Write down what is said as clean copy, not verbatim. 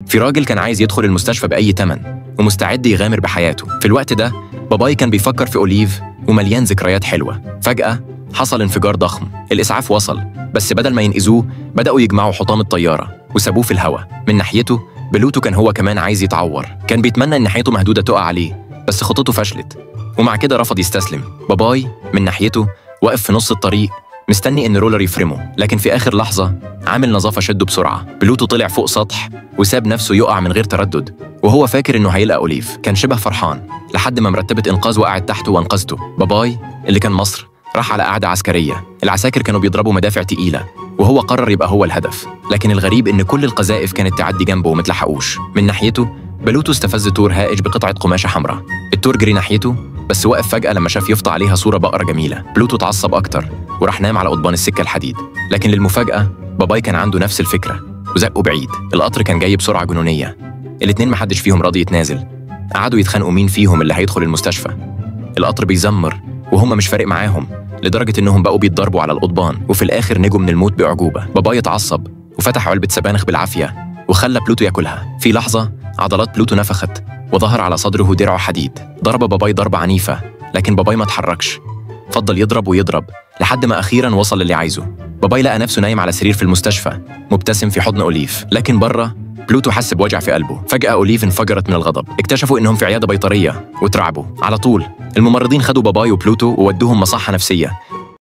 في راجل كان عايز يدخل المستشفى بأي تمن ومستعد يغامر بحياته. في الوقت ده باباي كان بيفكر في أوليف ومليان ذكريات حلوة. فجأة حصل انفجار ضخم. الإسعاف وصل، بس بدل ما ينقذوه بدأوا يجمعوا حطام الطيارة وسابوه في الهواء. من ناحيته بلوتو كان هو كمان عايز يتعور، كان بيتمنى إن ناحيته مهدودة تقع عليه، بس خطته فشلت ومع كده رفض يستسلم. باباي من ناحيته واقف في نص الطريق مستني إن رولر يفرمه، لكن في آخر لحظة عامل نظافة شده بسرعة. بلوتو طلع فوق سطح وساب نفسه يقع من غير تردد وهو فاكر إنه هيلقى أوليف. كان شبه فرحان لحد ما مرتبة إنقاذ وقعت تحته وأنقذته. باباي اللي كان مصر راح على قعدة عسكرية، العساكر كانوا بيضربوا مدافع تقيلة وهو قرر يبقى هو الهدف، لكن الغريب إن كل القذائف كانت تعدي جنبه ومتلحقوش. من ناحيته بلوتو استفز تور هائج بقطعة قماشة حمراء. التور جري ناحيته بس وقف فجأة لما شاف يافطة عليها صورة بقرة جميلة. بلوتو اتعصب أكتر وراح نام على قضبان السكة الحديد، لكن للمفاجأة باباي كان عنده نفس الفكرة وزقه بعيد. القطر كان جاي بسرعة جنونية، الاتنين محدش فيهم راضي يتنازل. قعدوا يتخانقوا مين فيهم اللي هيدخل المستشفى. القطر بيزمر وهم مش فارق معاهم، لدرجة إنهم بقوا بيتضربوا على القضبان وفي الآخر نجوا من الموت بأعجوبة. باباي اتعصب وفتح علبة سبانخ بالعافية وخلى بلوتو ياكلها. في لحظة عضلات بلوتو نفخت وظهر على صدره درع حديد. ضرب باباي ضربة عنيفة، لكن باباي ما اتحركش، فضل يضرب ويضرب لحد ما أخيراً وصل للي عايزه. باباي لقى نفسه نايم على سرير في المستشفى مبتسم في حضن أوليف، لكن بره بلوتو حس بوجع في قلبه. فجأة أوليف انفجرت من الغضب. اكتشفوا إنهم في عيادة بيطرية واترعبوا. على طول الممرضين خدوا باباي وبلوتو وودوهم مصحة نفسية